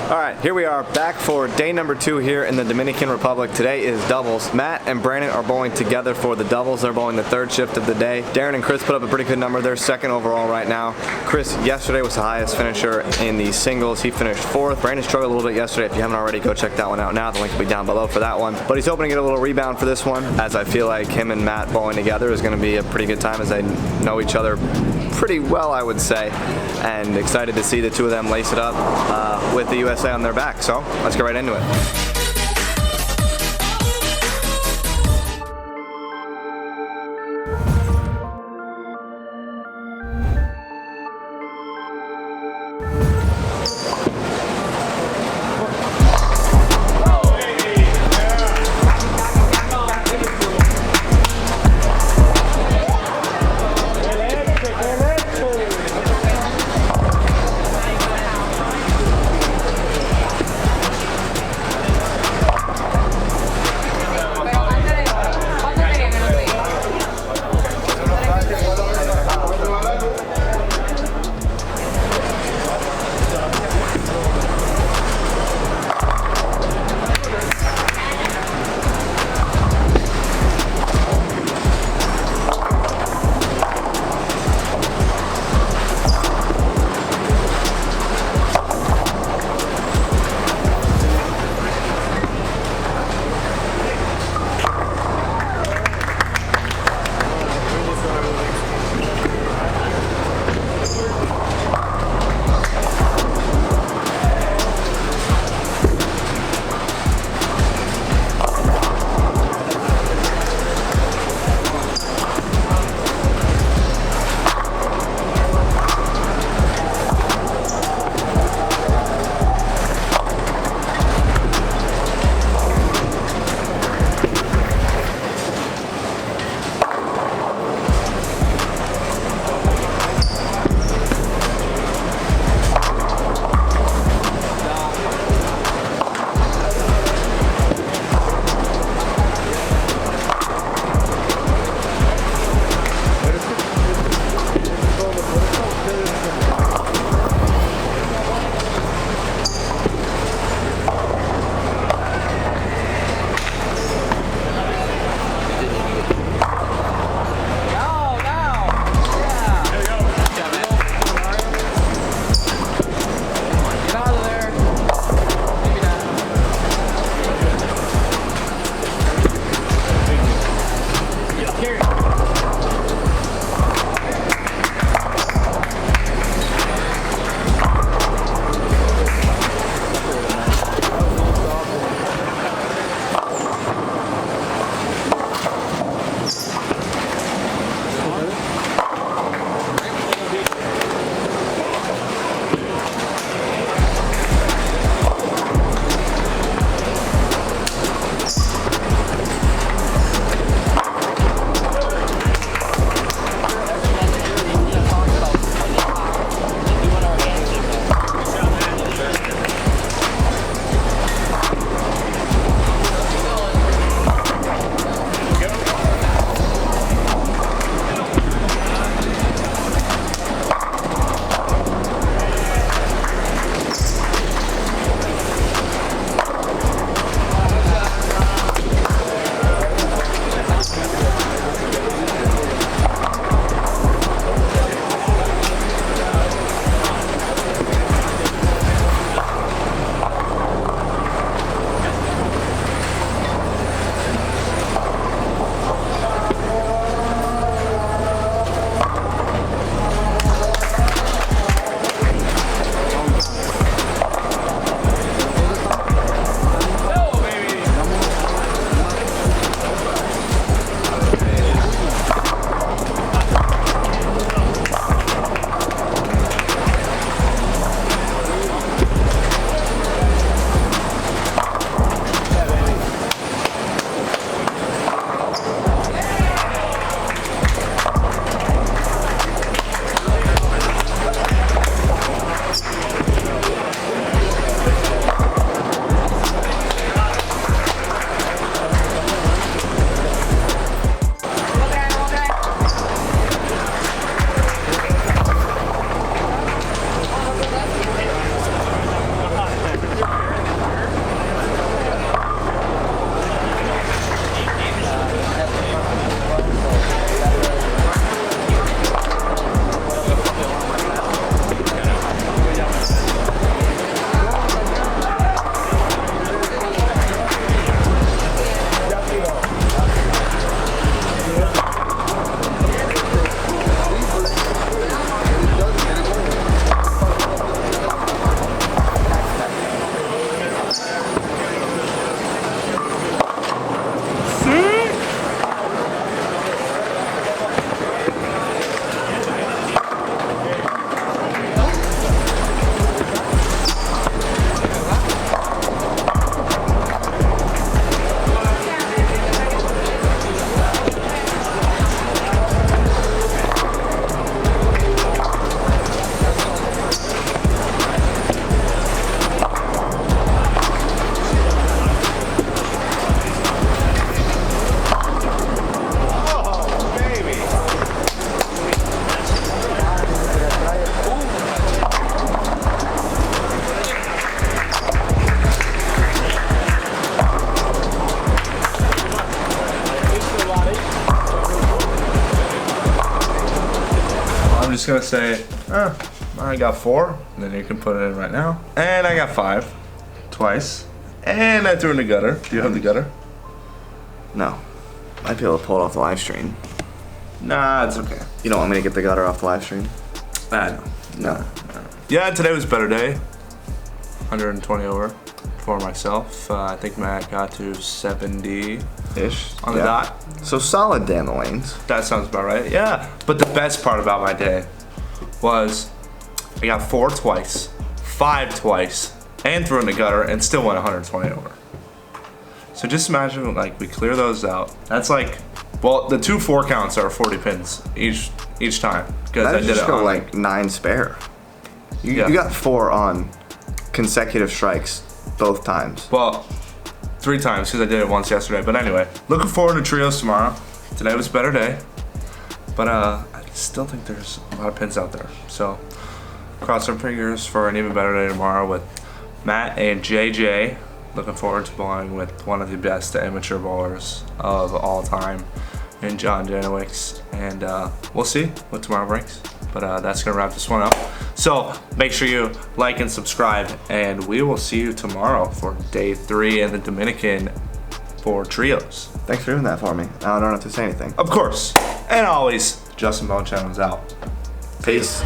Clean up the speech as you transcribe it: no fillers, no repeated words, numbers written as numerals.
All right, here we are back for day number 2 here in the Dominican Republic. Today is doubles. Matt and Brandon are bowling together for the doubles. They're bowling the 3rd shift of the day. Darren and Chris put up a pretty good number. They're 2nd overall right now. Chris yesterday was the highest finisher in the singles. He finished 4th. Brandon struggled a little bit yesterday. If you haven't already, go check that one out now. The link will be down below for that one. But he's hoping to get a little rebound for this one, as I feel like him and Matt bowling together is going to be a pretty good time, as they know each other pretty well, I would say, and excited to see the two of them lace it up with the USA on their back. So let's get right into it. gonna say, I got 4, and then you can put it in right now. And I got 5, twice. And I threw in the gutter. Do you have the gutter? No. Might be able to pull it off the live stream. Nah, it's okay. You don't want me to get the gutter off the live stream? No. Yeah, today was a better day. 120 over for myself. I think Matt got to 70-ish on the dot. So solid day on the lanes. That sounds about right, yeah. But the best part about my day was I got 4 twice, 5 twice, and threw in the gutter and still went 120 over. So just imagine like we clear those out. That's like, well, the 2 4 counts are 40 pins each time because I did it on like 9 spare. You got 4 on consecutive strikes both times. Well, 3 times because I did it once yesterday. But anyway, looking forward to trios tomorrow. Today was a better day, but I still think there's a lot of pins out there. So cross our fingers for an even better day tomorrow with Matt and JJ. Looking forward to bowling with one of the best amateur bowlers of all time in John Janowicz. And we'll see what tomorrow brings. But that's going to wrap this one up. So make sure you like and subscribe. And we will see you tomorrow for day 3 in the Dominican for trios. Thanks for doing that for me. Now I don't have to say anything. Of course. And always, Justin Bohn channel is out. Peace.